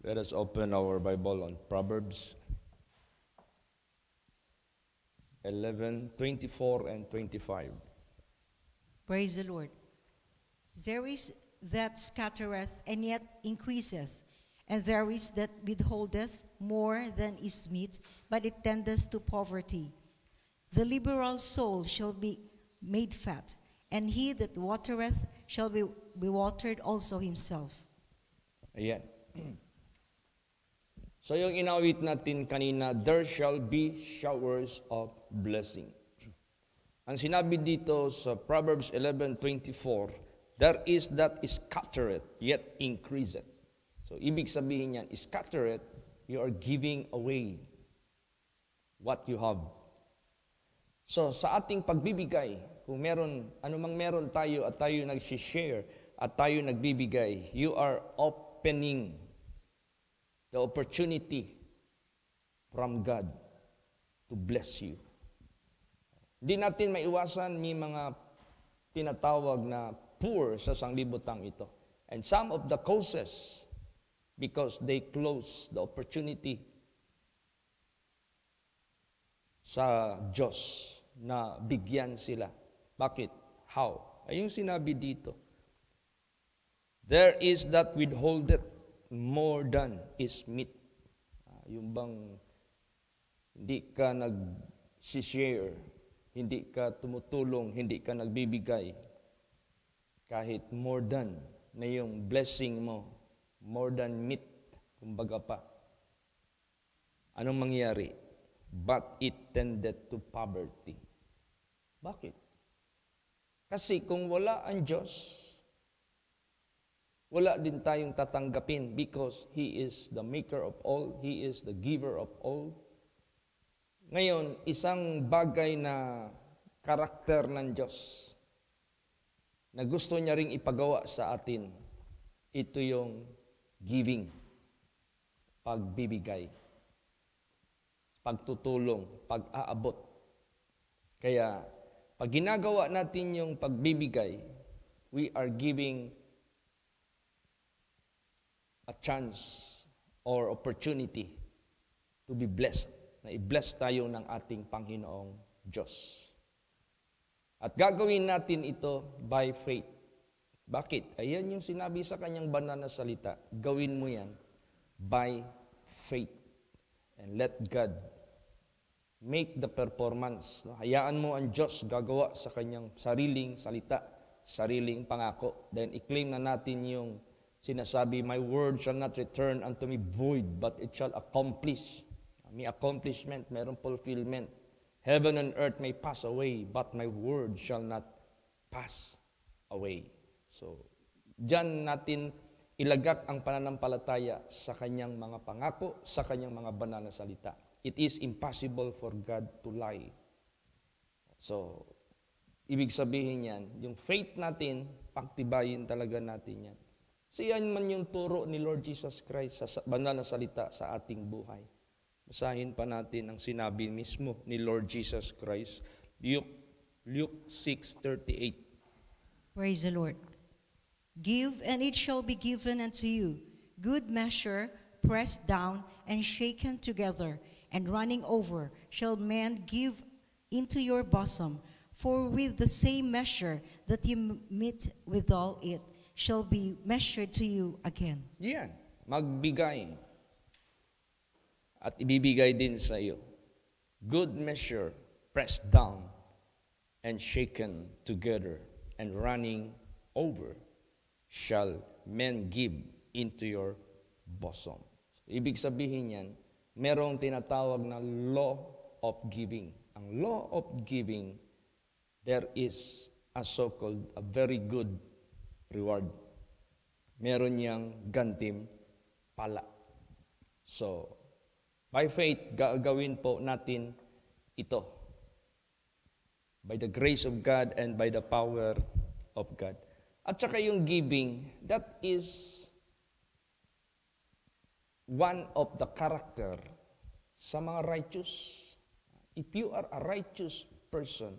Let us open our Bible on Proverbs 11:24 and 25. Praise the Lord. There is that scattereth and yet increaseth, and there is that withholdeth more than is meet, but it tendeth to poverty. The liberal soul shall be made fat, and he that watereth shall be watered also himself. Ayan. So yung inawit natin kanina, there shall be showers of blessing. Ang sinabi dito sa Proverbs 11:24, there is that scattereth, yet increaseth. So ibig sabihin yan, scattereth, you are giving away what you have. So sa ating pagbibigay, kung meron, anumang meron tayo at tayo nag-share at tayo nagbibigay, you are opening the opportunity from God to bless you. Hindi natin maiwasan may mga tinatawag na poor sa sanglibutang ito. And some of the causes, because they close the opportunity sa Diyos na bigyan sila. Bakit? How? Ay yung sinabi dito. There is that withholdeth more than is meet. Yung bang hindi ka nag-share, hindi ka tumutulong, hindi ka nagbibigay, kahit more than na yung blessing mo, more than meet, kumbaga pa. Anong mangyari? But it tended to poverty. Bakit? Kasi kung wala ang Diyos, wala din tayong tatanggapin because He is the maker of all, He is the giver of all. Ngayon, isang bagay na karakter ng Diyos na gusto niya ring ipagawa sa atin, ito yung giving, pagbibigay, pagtutulong, pag-aabot. Kaya, pag ginagawa natin yung pagbibigay, we are giving a chance or opportunity to be blessed, na i-bless tayo ng ating Panginoong Diyos. At gagawin natin ito by faith. Bakit? Ayan yung sinabi sa kanyang banal na salita. Gawin mo yan by faith. And let God make the performance. Hayaan mo ang Diyos gagawa sa kanyang sariling salita, sariling pangako. Then i-claim na natin yung sinasabi, my word shall not return unto me void, but it shall accomplish. May accomplishment, mayroong fulfillment. Heaven and earth may pass away, but my word shall not pass away. So, diyan natin ilagak ang pananampalataya sa kanyang mga pangako, sa kanyang mga banal na salita. It is impossible for God to lie. So, ibig sabihin yan, yung faith natin, pagtibayin talaga natin yan. So yan man yung turo ni Lord Jesus Christ sa banal na salita sa ating buhay. Basahin pa natin ang sinabi mismo ni Lord Jesus Christ. Luke 6:38. Praise the Lord. Give, and it shall be given unto you. Good measure, pressed down, and shaken together, and running over, shall men give into your bosom. For with the same measure that you meet withal it, shall be measured to you again. Yan, magbigay. At ibibigay din sa iyo. Good measure, pressed down, and shaken together, and running over, shall men give into your bosom. So, ibig sabihin yan, merong tinatawag na law of giving. Ang law of giving, there is a so-called, a very good reward. Meron niyang gantim pala. So, by faith, gagawin po natin ito. By the grace of God and by the power of God. At saka yung giving, that is one of the character sa mga righteous. If you are a righteous person,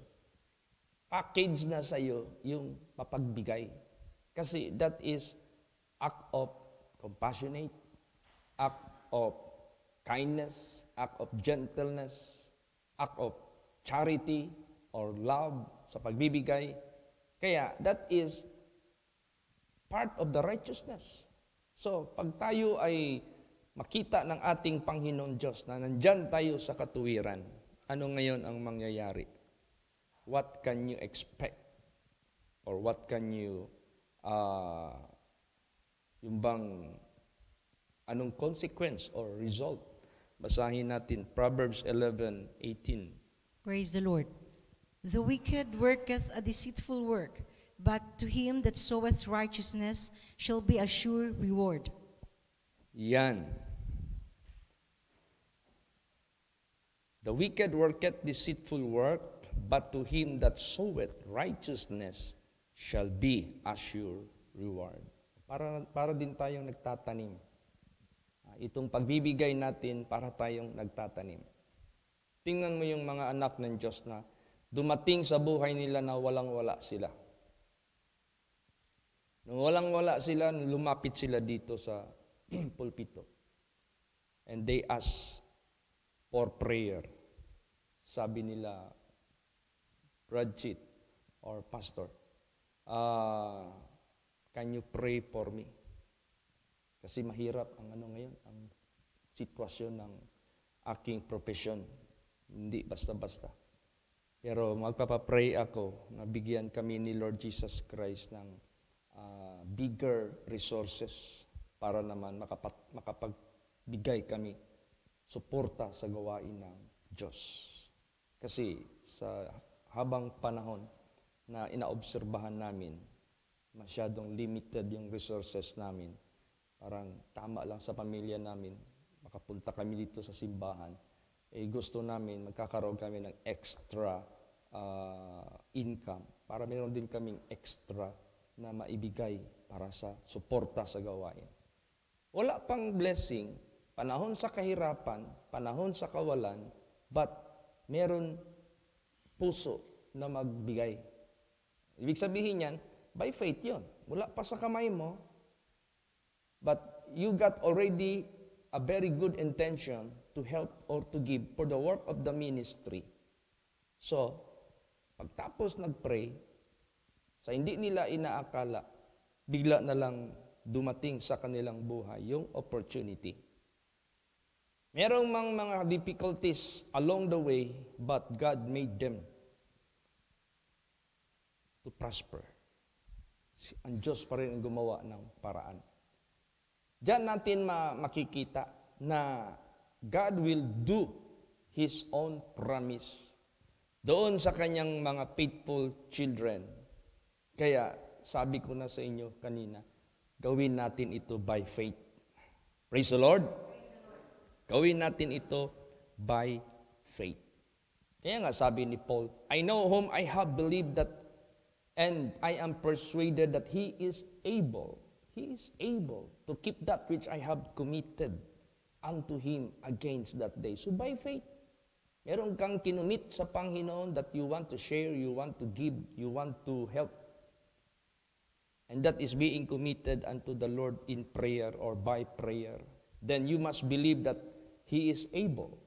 package na sa iyo yung mapagbigay. Kasi that is act of compassionate, act of kindness, act of gentleness, act of charity or love sa pagbibigay. Kaya that is part of the righteousness. So, pag tayo ay makita ng ating Panginoon Diyos na nandyan tayo sa katuwiran, ano ngayon ang mangyayari? What can you expect? Or what can you, yung bang, anong consequence or result? Basahin natin, Proverbs 11:18. Praise the Lord. The wicked worketh a deceitful work, but to him that soweth righteousness shall be a sure reward. Yan. The wicked worketh deceitful work, but to him that soweth righteousness shall be a sure reward. Para din tayong nagtatanim. Itong pagbibigay natin para tayong nagtatanim. Tingnan mo yung mga anak ng Diyos na dumating sa buhay nila na walang-wala sila. Nung walang-wala sila, lumapit sila dito sa pulpito. And they ask for prayer. Sabi nila, Brad or Pastor, can you pray for me? Kasi mahirap ang ngayon, ang sitwasyon ng aking profesyon. Hindi basta-basta. Pero magpapapray ako na bigyan kami ni Lord Jesus Christ ng bigger resources para naman makapagbigay kami suporta sa gawain ng Diyos. Kasi sa habang panahon na inaobserbahan namin, masyadong limited yung resources namin. Parang tama lang sa pamilya namin, makapunta kami dito sa simbahan. Gusto namin, magkakaroon kami ng extra income para meron din kaming extra na maibigay para sa suporta sa gawain. Wala pang blessing, panahon sa kahirapan, panahon sa kawalan, but meron puso na magbigay. Ibig sabihin yan, by faith yon. Wala pa sa kamay mo, but you got already a very good intention to help or to give for the work of the ministry. So, pagtapos nag-pray, sa hindi nila inaakala, bigla na lang dumating sa kanilang buhay yung opportunity. Merong mga difficulties along the way, but God made them to prosper. Ang Diyos pa rin ang gumawa ng paraan. Diyan natin makikita na God will do His own promise doon sa kanyang mga faithful children. Kaya sabi ko na sa inyo kanina, gawin natin ito by faith. Praise the Lord. Gawin natin ito by faith. Kaya nga sabi ni Paul, I know whom I have believed that and I am persuaded that He is able to keep that which I have committed unto Him against that day. So by faith, meron kang kinumit sa Panginoon that you want to share, you want to give, you want to help. And that is being committed unto the Lord in prayer or by prayer. Then you must believe that He is able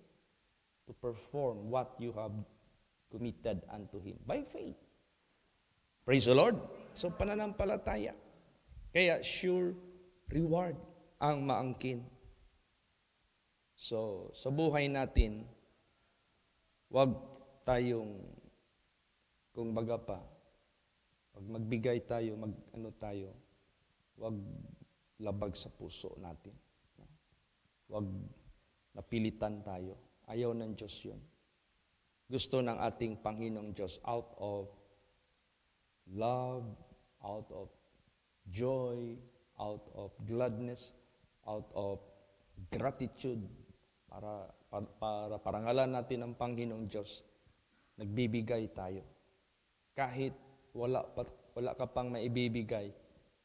to perform what you have committed unto Him by faith. Praise the Lord. So pananampalataya. Kaya sure reward ang maangkin. So sa buhay natin, wag tayong, kung baga pa, pag magbigay tayo, wag labag sa puso natin. Wag napilitan tayo. Ayaw ng Diyos yun. Gusto ng ating Panginoong Diyos out of love, out of joy, out of gladness, out of gratitude, para parangalan natin ang Panginoong Diyos, nagbibigay tayo. Kahit wala ka pang maibibigay,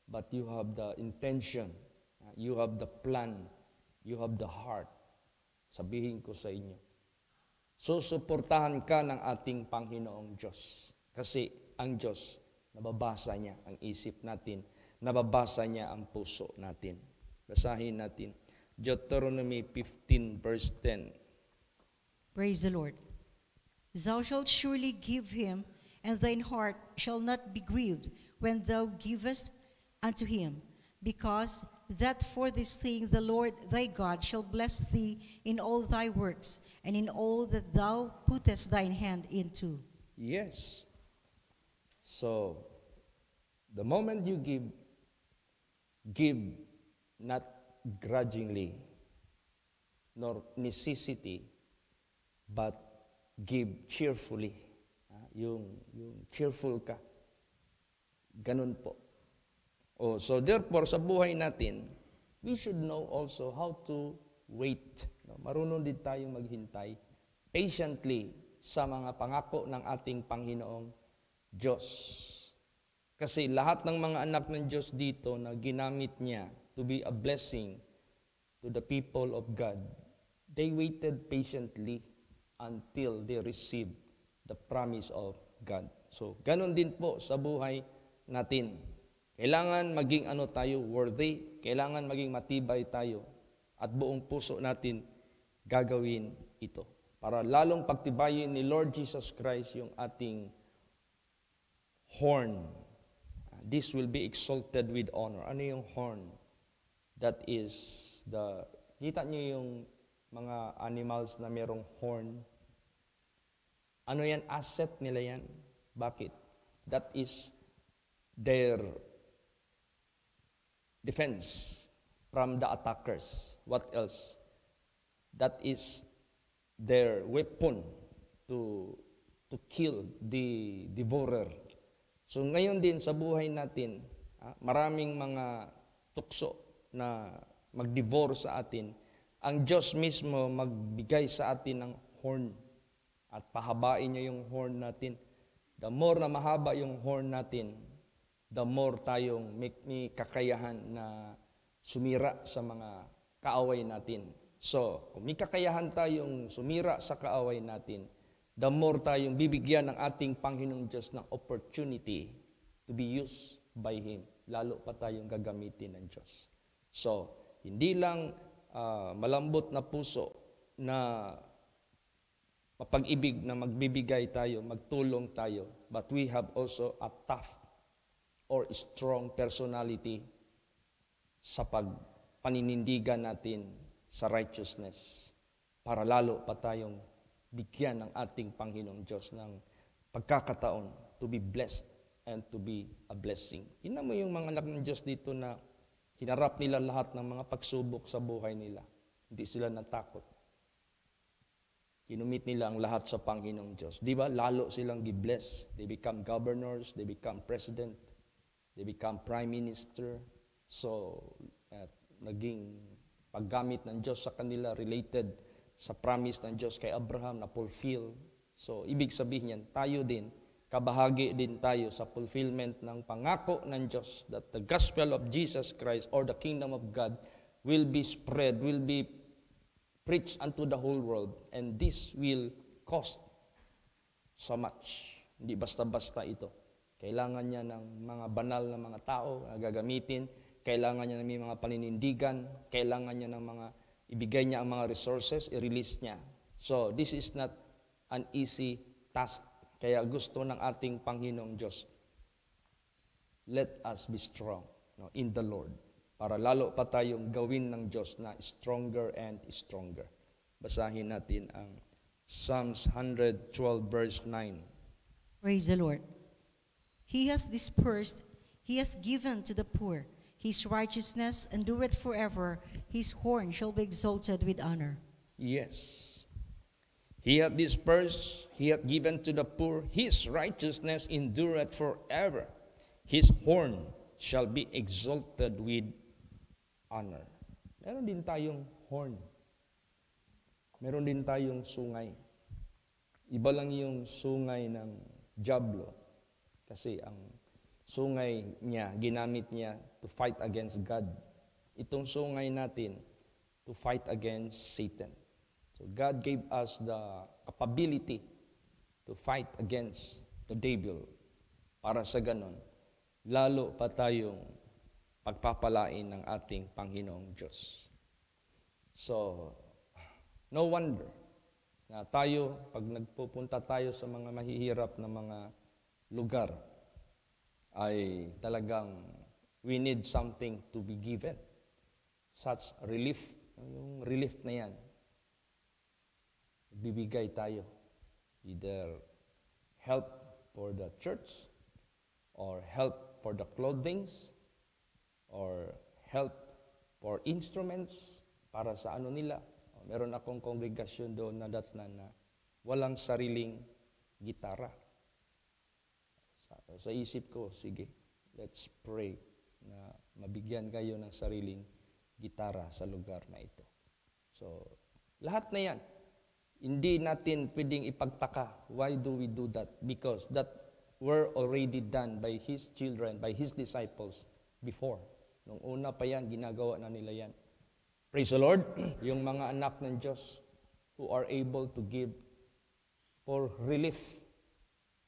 but you have the intention, you have the plan, you have the heart. Sabihin ko sa inyo, susuportahan ka ng ating Panginoong Diyos. Kasi ang Diyos, nababasa niya ang isip natin, nababasa niya ang puso natin. Basahin natin. Deuteronomy 15 verse 10. Praise the Lord. Thou shalt surely give him, and thine heart shall not be grieved when thou givest unto him, because that for this thing the Lord thy God shall bless thee in all thy works, and in all that thou puttest thine hand into. Yes. So, the moment you give not grudgingly, nor necessity, but give cheerfully. Yung cheerful ka. Ganun po. So therefore, sa buhay natin, we should know also how to wait. Marunong din tayong maghintay patiently sa mga pangako ng ating Panginoong Diyos. Kasi lahat ng mga anak ng Diyos dito na ginamit niya to be a blessing to the people of God, they waited patiently until they received the promise of God. So, ganun din po sa buhay natin. Kailangan maging worthy, kailangan maging matibay tayo, at buong puso natin gagawin ito. Para lalong pagtibayin ni Lord Jesus Christ yung ating horn. This will be exalted with honor. Ano yung horn? That is kita niyo yung mga animals na merong horn. Ano yan? Asset nila yan. Bakit? That is their defense from the attackers. What else? That is their weapon to kill the devourer. So ngayon din sa buhay natin, maraming mga tukso na mag-devour sa atin. Ang Diyos mismo magbigay sa atin ng horn at pahabain niya yung horn natin. The more na mahaba yung horn natin, the more tayong may kakayahan na sumira sa mga kaaway natin. So, kung may kakayahan tayong sumira sa kaaway natin, the more tayong bibigyan ng ating Panginoong Diyos ng opportunity to be used by Him. Lalo pa tayong gagamitin ng Diyos. So, hindi lang malambot na puso na mapag-ibig na magbibigay tayo, magtulong tayo, but we have also a tough or strong personality sa paninindigan natin sa righteousness para lalo pa tayong bigyan ng ating Panginoong Diyos ng pagkakataon to be blessed and to be a blessing. Tingnan mo yung mga anak ng Diyos dito na hinarap nila lahat ng mga pagsubok sa buhay nila. Hindi sila natakot. Kinumit nila ang lahat sa Panginoong Diyos. Di ba? Lalo silang gi-bless. They become governors, they become president, they become prime minister. So, naging paggamit ng Diyos sa kanila related sa promise ng Diyos kay Abraham na fulfill. So, ibig sabihin yan, tayo din, kabahagi din tayo sa fulfillment ng pangako ng Diyos that the gospel of Jesus Christ or the kingdom of God will be spread, will be preached unto the whole world, and this will cost so much. Hindi basta-basta ito. Kailangan niya ng mga banal na mga tao na gagamitin, kailangan niya ng may mga paninindigan, kailangan niya ng mga, ibigay niya ang mga resources, i-release niya. So, this is not an easy task. Kaya gusto ng ating Panginoong Diyos, let us be strong in the Lord. Para lalo pa tayong gawin ng Diyos na stronger and stronger. Basahin natin ang Psalms 112 verse 9. Praise the Lord. He has dispersed, He has given to the poor. His righteousness endureth forever. His horn shall be exalted with honor. Yes. He hath dispersed, He hath given to the poor. His righteousness endureth forever. His horn shall be exalted with honor. Meron din tayong horn. Meron din tayong sungay. Iba lang yung sungay ng diablo. Kasi ang sungay niya, ginamit niya to fight against God. Itong sungay natin to fight against Satan. So God gave us the capability to fight against the devil. Para sa ganon, lalo pa tayong pagpapalain ng ating Panginoong Diyos. So, no wonder na tayo, pag nagpupunta tayo sa mga mahihirap na mga lugar, ay talagang we need something to be given. Such relief, yung relief na yan, bibigay tayo. Either help for the church, or help for the clothings, or help for instruments, para sa ano nila. Meron akong kongregasyon doon na datnan na walang sariling gitara. Sa isip ko, sige, let's pray na mabigyan kayo ng sariling gitara sa lugar na ito. So, lahat na yan, hindi natin pwedeng ipagtaka. Why do we do that? Because that were already done by His children, by His disciples before. Nung una pa yan, ginagawa na nila yan. Praise the Lord, yung mga anak ng Diyos who are able to give for relief.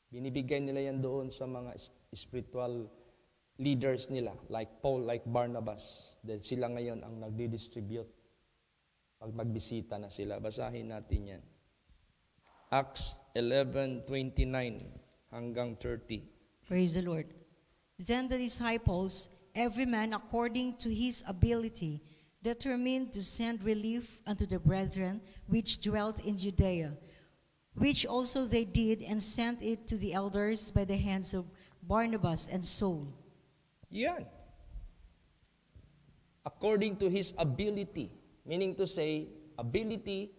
Binibigay nila yan doon sa mga spiritual leaders nila, like Paul, like Barnabas. Then sila ngayon ang nagdi-distribute pag magbisita na sila. Basahin natin yan. Acts 11:29 hanggang 30. Praise the Lord. Then the disciples, every man according to his ability, determined to send relief unto the brethren which dwelt in Judea, which also they did, and sent it to the elders by the hands of Barnabas and Saul. Yan. According to his ability. Meaning to say, ability,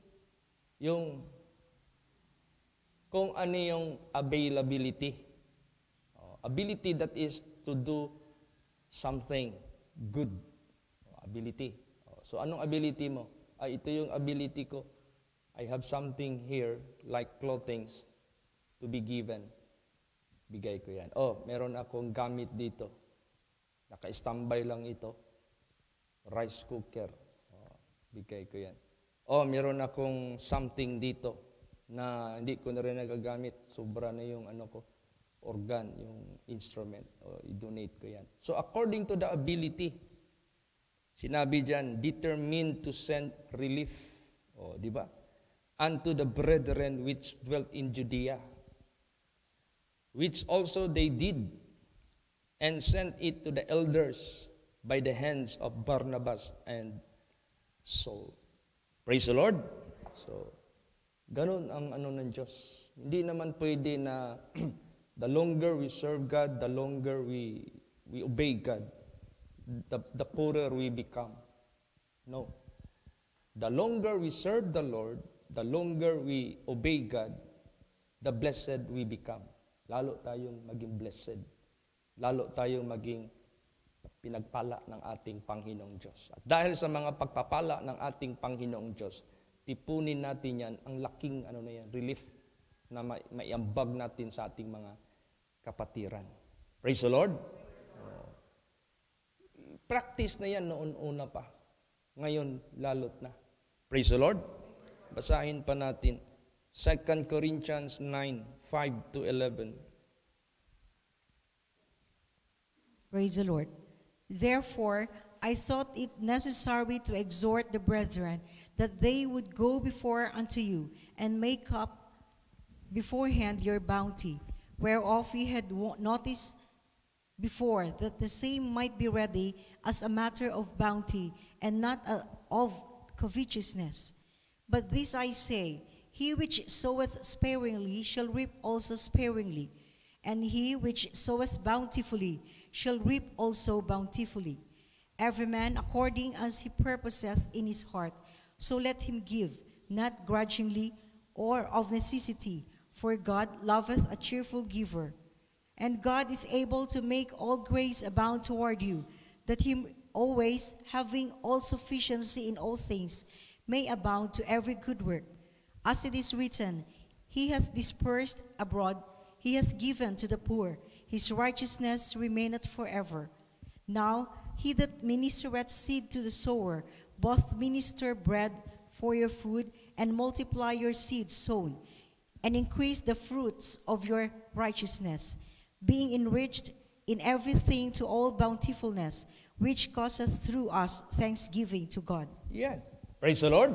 yung kung ano yung availability. Ability that is to do something good. Ability. So anong ability mo? Ito yung ability ko. I have something here like clothings to be given. Bigay ko yan. Meron akong gamit dito. Naka-standby lang ito. Rice cooker. Bigay ko yan. Meron akong something dito na hindi ko na rin nagagamit. Sobra na yung organ, yung instrument. I-donate ko yan. So according to the ability, sinabi dyan, determined to send relief. Di ba? Unto the brethren which dwelt in Judea, which also they did, and sent it to the elders by the hands of Barnabas and Saul. Praise the Lord. So, ganun ang ng Diyos. Hindi naman pwede na the longer we serve God, the longer we obey God, the poorer we become. No. The longer we serve the Lord, the longer we obey God, the blessed we become. Lalo tayong maging blessed. Lalo tayong maging pinagpala ng ating Panginoong Diyos. At dahil sa mga pagpapala ng ating Panginoong Diyos, tipunin natin yan, ang laking relief na maiambag natin sa ating mga kapatiran. Praise the Lord. Practice na yan noon una pa. Ngayon, lalot na. Praise the Lord. Basahin pa natin. 2 Corinthians 9:5-11. Praise the Lord. Therefore, I thought it necessary to exhort the brethren that they would go before unto you and make up beforehand your bounty, whereof we had noticed before, that the same might be ready as a matter of bounty, and not of covetousness. But this I say, he which soweth sparingly shall reap also sparingly, and he which soweth bountifully shall reap also bountifully. Every man according as he purposeth in his heart, so let him give, not grudgingly or of necessity, for God loveth a cheerful giver. And God is able to make all grace abound toward you, that he always, having all sufficiency in all things, may abound to every good work. As it is written, He hath dispersed abroad, He hath given to the poor, His righteousness remaineth forever. Now he that ministereth seed to the sower, both minister bread for your food, and multiply your seed sown, and increase the fruits of your righteousness, being enriched in everything to all bountifulness, which causeth through us thanksgiving to God. Yan. Praise the Lord.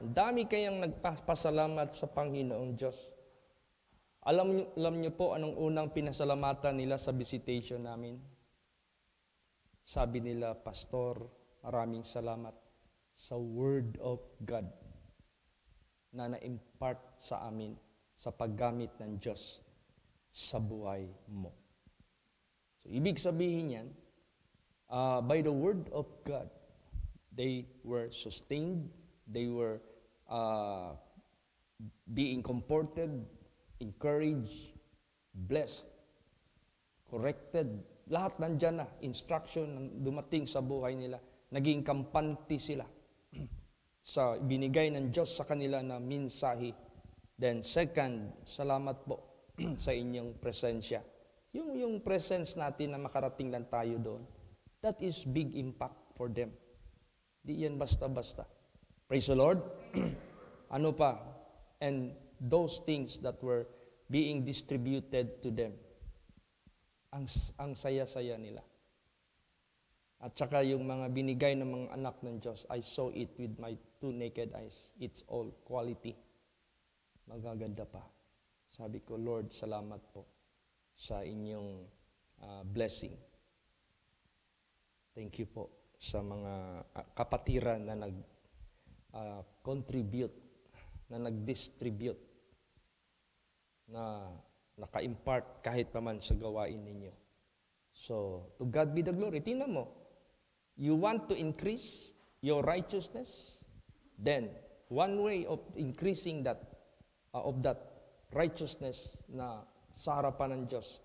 Ang dami kayang nagpapasalamat sa Panginoong Diyos. Alam niyo po anong unang pinasalamatan nila sa visitation namin? Sabi nila, Pastor, maraming salamat sa Word of God na na-impart sa amin sa paggamit ng Diyos sa buhay mo. So, ibig sabihin yan, by the Word of God, they were sustained, they were being comforted, encouraged, blessed, corrected. Lahat nandyan na, instruction na dumating sa buhay nila. Naging kampante sila sa binigay ng Diyos sa kanila na mensahe. Then second, salamat po sa inyong presensya. Yung presence natin na makarating lang tayo doon, that is big impact for them. Di yan basta-basta. Praise the Lord. Ano pa? And those things that were being distributed to them, ang saya-saya nila. At saka yung mga binigay ng mga anak ng Diyos, I saw it with my two naked eyes. It's all quality. Magaganda pa. Sabi ko, Lord, salamat po sa inyong blessing. Thank you po sa mga kapatiran na nag-contribute, na nag-distribute, na naka-impart kahit naman sa gawain ninyo. So, to God be the glory. Tingnan mo, you want to increase your righteousness? Then, one way of increasing that righteousness na sa harapan ng Diyos,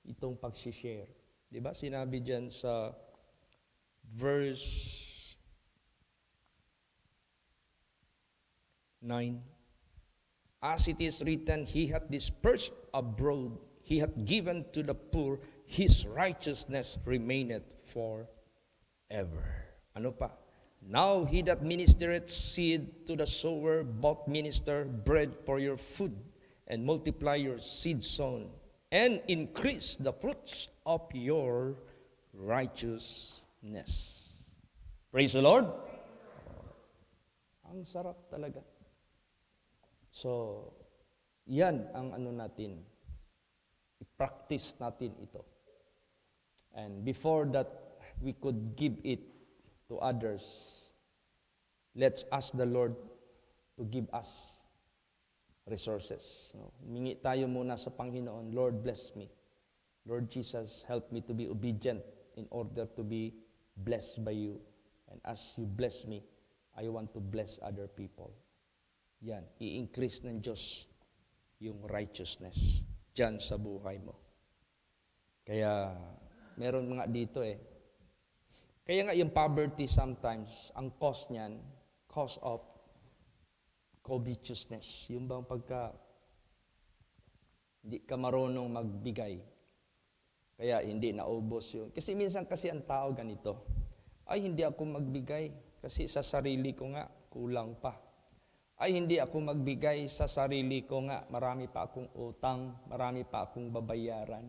itong pag-share. Diba? Sinabi dyan sa verse 9, as it is written, He hath dispersed abroad, He hath given to the poor, His righteousness remaineth forever. Ano pa? Now He that ministereth seed to the sower, both minister bread for your food, and multiply your seed sown, and increase the fruits of your righteousness. Praise the Lord. Ang sarap talaga. So, yan ang ano natin. I-practice natin ito. And before that we could give it to others, let's ask the Lord to give us resources. So, humingi tayo muna sa Panginoon, Lord, bless me. Lord Jesus, help me to be obedient in order to be blessed by you. And as you bless me, I want to bless other people. Yan, i-increase ng Diyos yung righteousness dyan sa buhay mo. Kaya, meron mga dito Kaya nga yung poverty sometimes, ang cause niyan, cause of covetousness. Yung bang pagka hindi ka marunong magbigay, kaya hindi naubos yun. Kasi minsan kasi ang tao ganito, ay hindi ako magbigay kasi sa sarili ko nga, kulang pa. Ay hindi ako magbigay sa sarili ko nga, marami pa akong utang, marami pa akong babayaran.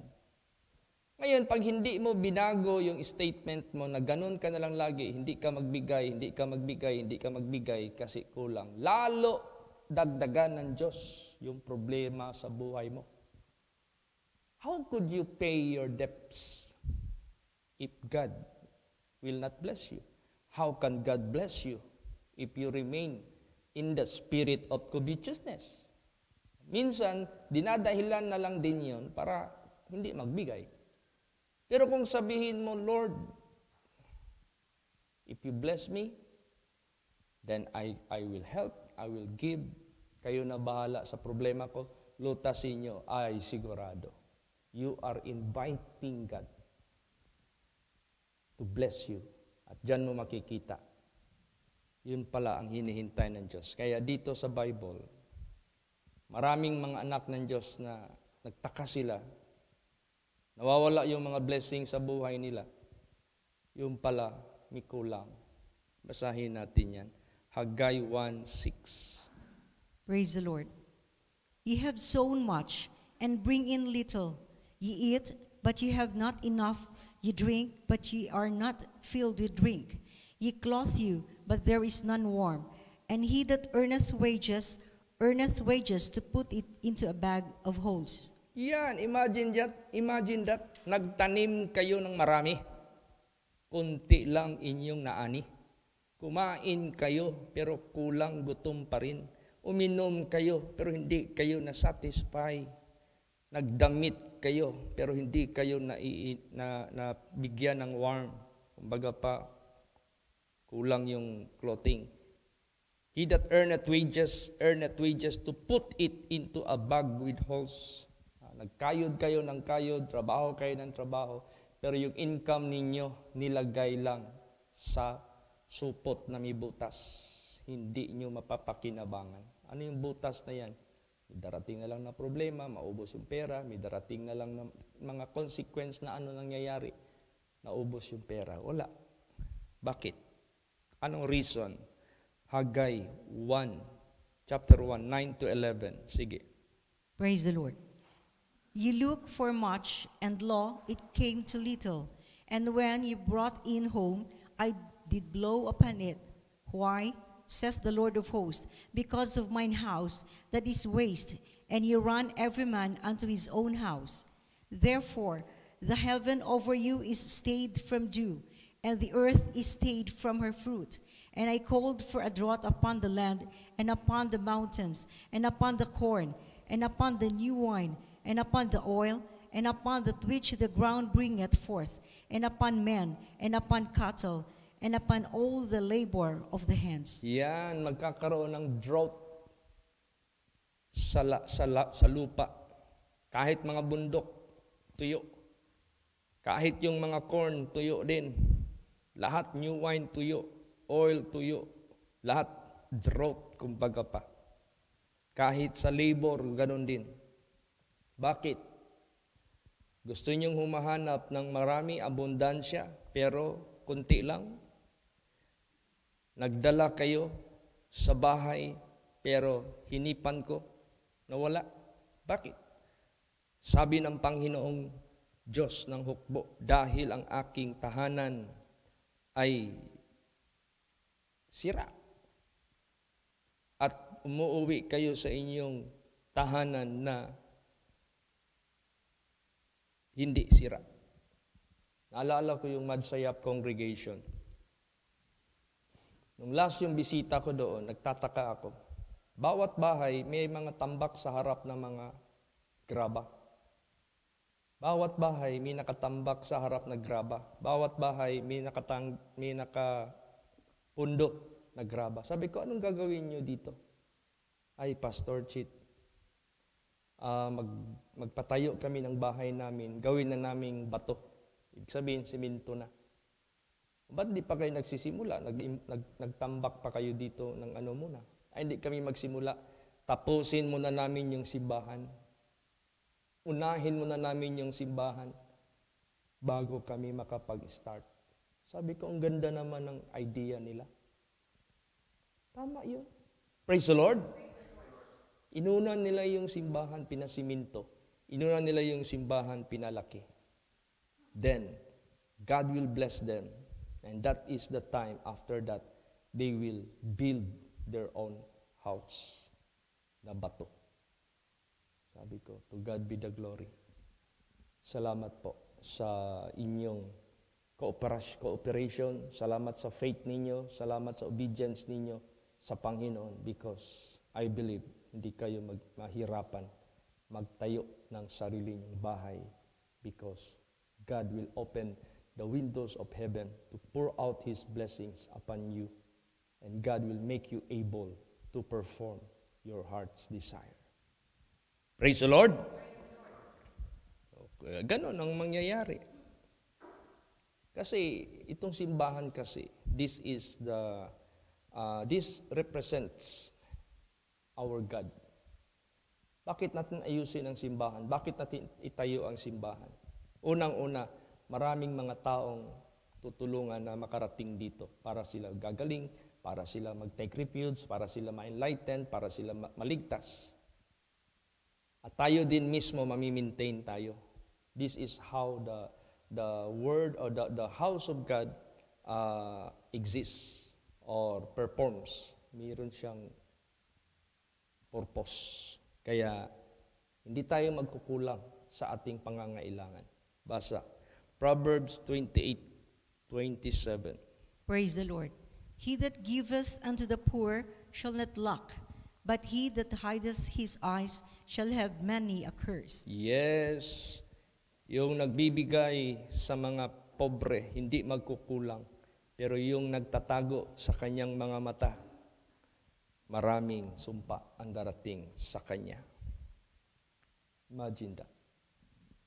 Ngayon, pag hindi mo binago yung statement mo na ganun ka na lang lagi, hindi ka magbigay, hindi ka magbigay, hindi ka magbigay kasi kulang. Lalo dagdagan ng Diyos yung problema sa buhay mo. How could you pay your debts if God will not bless you? How can God bless you if you remain in the spirit of covetousness? Minsan, dinadahilan na lang din yun para hindi magbigay. Pero kung sabihin mo, Lord, if you bless me, then I will help, I will give. Kayo na bahala sa problema ko, lutasin nyo, ay sigurado. You are inviting God to bless you. At dyan mo makikita. Yun pala ang hinihintay ng Diyos. Kaya dito sa Bible, maraming mga anak ng Diyos na nagtaka sila, nawawala yung mga blessing sa buhay nila. Yung pala, may kulang. Basahin natin yan. Haggai 1:6. Praise the Lord. Ye have sown much, and bring in little. Ye eat, but ye have not enough. Ye drink, but ye are not filled with drink. Ye clothe you, but there is none warm. And he that earneth wages to put it into a bag of holes. Yan, imagine that. Nagtanim kayo ng marami. Kunti lang inyong naani. Kumain kayo, pero kulang gutom pa rin. Uminom kayo, pero hindi kayo na-satisfy. Nagdamit kayo, pero hindi kayo nabigyan ng warm. Kumbaga pa, kulang yung clothing. He that earneth wages to put it into a bag with holes. Nagkayod kayo ng kayod, trabaho kayo ng trabaho, pero yung income ninyo nilagay lang sa supot na may butas. Hindi nyo mapapakinabangan. Ano yung butas na yan? May darating na lang na problema, maubos yung pera, may darating na lang na mga consequence na ano nangyayari, naubos yung pera. Wala. Bakit? Anong reason? Haggai 1, chapter 1, 9 to 11. Sige. Praise the Lord. Ye look for much, and lo, it came to little. And when ye brought in home, I did blow upon it. Why? Says the Lord of hosts, because of mine house that is waste, and ye run every man unto his own house. Therefore, the heaven over you is stayed from dew, and the earth is stayed from her fruit. And I called for a drought upon the land, and upon the mountains, and upon the corn, and upon the new wine, and upon the oil, and upon that which the ground bringeth forth, and upon men, and upon cattle, and upon all the labor of the hands. Yan, magkakaroon ng drought sa lupa. Kahit mga bundok, tuyo. Kahit yung mga corn, tuyo din. Lahat new wine, tuyo. Oil, tuyo. Lahat drought, kumbaga pa. Kahit sa labor, ganun din. Bakit? Gusto niyong humahanap ng marami, abundansya, pero kunti lang? Nagdala kayo sa bahay, pero hinipan ko, nawala. Bakit? Sabi ng Panginoong Diyos ng hukbo, dahil ang aking tahanan ay sira. At umuwi kayo sa inyong tahanan na hindi sira. Naalala ko yung Madsayap congregation. Nung last yung bisita ko doon, nagtataka ako. Bawat bahay may mga tambak sa harap ng mga graba. Bawat bahay may nakatambak sa harap ng graba. Bawat bahay may nakapundo na graba. Sabi ko, anong gagawin nyo dito? Ay, Pastor Chit, magpatayo kami ng bahay namin, gawin na naming bato. Ibig sabihin, siminto na. Ba't di pa kayo nagsisimula? Nagtambak pa kayo dito ng ano muna? Ay, hindi kami magsimula. Tapusin muna namin yung simbahan. Unahin muna namin yung simbahan bago kami makapag-start. Sabi ko, ang ganda naman ng idea nila. Tama yun. Praise the Lord. Inuna nila yung simbahan, pinasiminto. Inuna nila yung simbahan, pinalaki. Then, God will bless them. And that is the time after that, they will build their own house na bato. Sabi ko, to God be the glory. Salamat po sa inyong cooperation. Salamat sa faith ninyo. Salamat sa obedience ninyo sa Panginoon because I believe hindi kayo mahirapan magtayo ng sarili nyong bahay because God will open the windows of heaven to pour out His blessings upon you, and God will make you able to perform your heart's desire. Praise the Lord! Okay, ganon ang mangyayari. Kasi itong simbahan kasi, this represents our God. Bakit natin ayusin ang simbahan? Bakit natin itayo ang simbahan? Unang-una, maraming mga taong tutulungan na makarating dito para sila gagaling, para sila mag-take refuge, para sila ma-enlighten, para sila maligtas. At tayo din mismo mamimaintain tayo. This is how the word or the house of God exists. or performs. Mayroon siyang purpose. Kaya hindi tayo magkukulang sa ating pangangailangan. Basa. Proverbs 28:27. Praise the Lord. He that giveth unto the poor shall not lack, but he that hideth his eyes shall have many a curse. Yes, yung nagbibigay sa mga pobre, hindi magkukulang. Pero yung nagtatago sa kanyang mga mata, maraming sumpa ang darating sa kanya. Imagine that.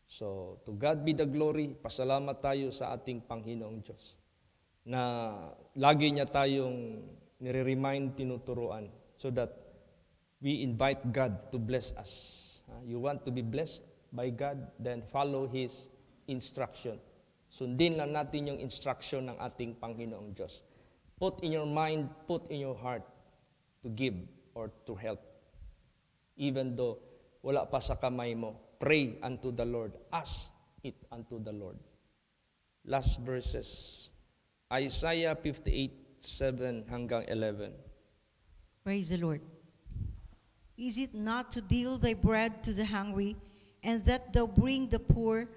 So, to God be the glory. Pasalamat tayo sa ating Panginoong Diyos na lagi niya tayong nire-remind, tinuturuan so that we invite God to bless us. You want to be blessed by God, then follow His instruction. Sundin lang natin yung instruction ng ating Panginoong Diyos. Put in your mind, put in your heart to give or to help. Even though wala pa sa kamay mo, pray unto the Lord, ask it unto the Lord. Last verses, Isaiah 58:7 hanggang 11. Praise the Lord. Is it not to deal thy bread to the hungry, and that thou bring the poor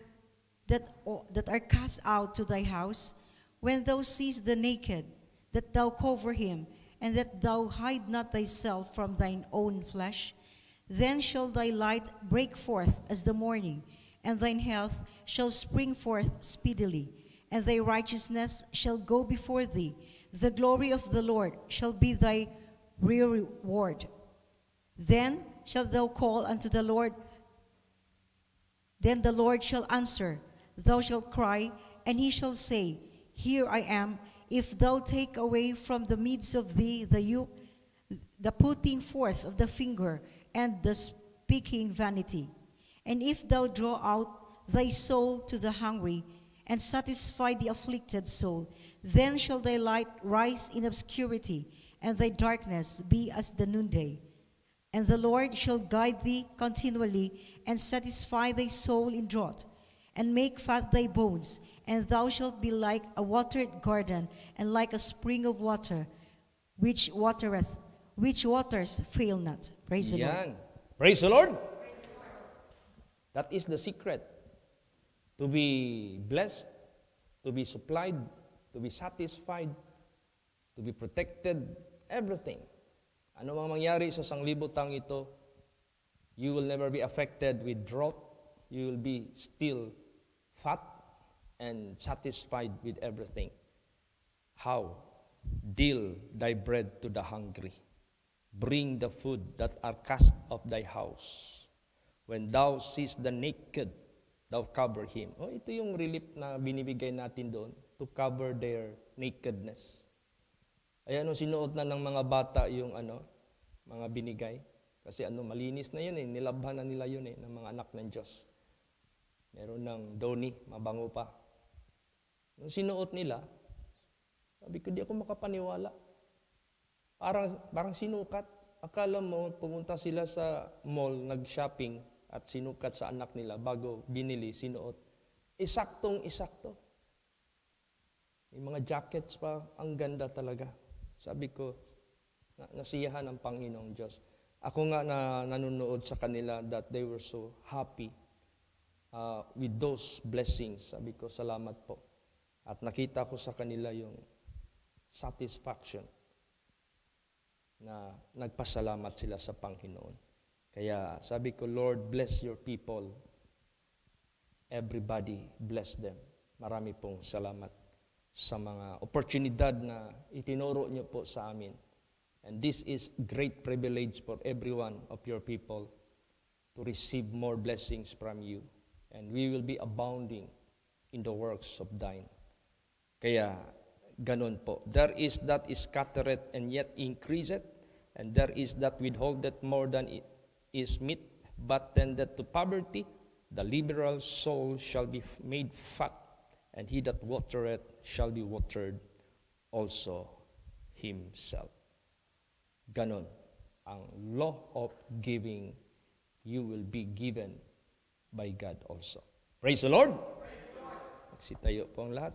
that are cast out to thy house? When thou seest the naked, that thou cover him, and that thou hide not thyself from thine own flesh? Then shall thy light break forth as the morning, and thine health shall spring forth speedily, and thy righteousness shall go before thee. The glory of the Lord shall be thy reward. Then shalt thou call unto the Lord, then the Lord shall answer. Thou shalt cry, and he shall say, Here I am. If thou take away from the midst of thee the yoke, the putting forth of the finger, and the speaking vanity. And if thou draw out thy soul to the hungry, and satisfy the afflicted soul, then shall thy light rise in obscurity, and thy darkness be as the noonday. And the Lord shall guide thee continually, and satisfy thy soul in drought, and make fat thy bones, and thou shalt be like a watered garden, and like a spring of water, which waters fail not. Praise the Lord. Yan. Praise the Lord. That is the secret. To be blessed, to be supplied, to be satisfied, to be protected, everything. Ano mang mangyari sa sanglibutang ito, you will never be affected with drought. You will be still fat and satisfied with everything. How? Deal thy bread to the hungry. Bring the food that are cast of thy house. When thou seest the naked, thou cover him. Oh, ito yung relief na binibigay natin doon, to cover their nakedness. Ayan, sinuot na ng mga bata yung mga binigay. Kasi malinis na yun nilabhan na nila yun ng mga anak ng Diyos. Meron ng doni, mabango pa. Nung sinuot nila, sabi ko, di ako makapaniwala. Parang sinukat. Akala mo, pumunta sila sa mall, nag-shopping, at sinukat sa anak nila bago binili, sinuot. Isaktong-isakto. May mga jackets pa, ang ganda talaga. Sabi ko, nasiyahan ang Panginoong Diyos. Ako nga nanonood sa kanila that they were so happy with those blessings. Sabi ko, salamat po. At nakita ko sa kanila yung satisfaction na nagpasalamat sila sa Panginoon. Kaya sabi ko, Lord, bless your people. Everybody, bless them. Marami pong salamat sa mga oportunidad na itinuro niyo po sa amin. And this is great privilege for every one of your people to receive more blessings from you. And we will be abounding in the works of thine. Kaya, ganon po. There is that is scattereth and yet increaseth, and there is that withholdeth more than it is meet, but tendeth to poverty. The liberal soul shall be made fat, and he that watereth shall be watered also himself. Ganon. Ang law of giving, you will be given by God also. Praise the Lord! Magsitayo po ang lahat.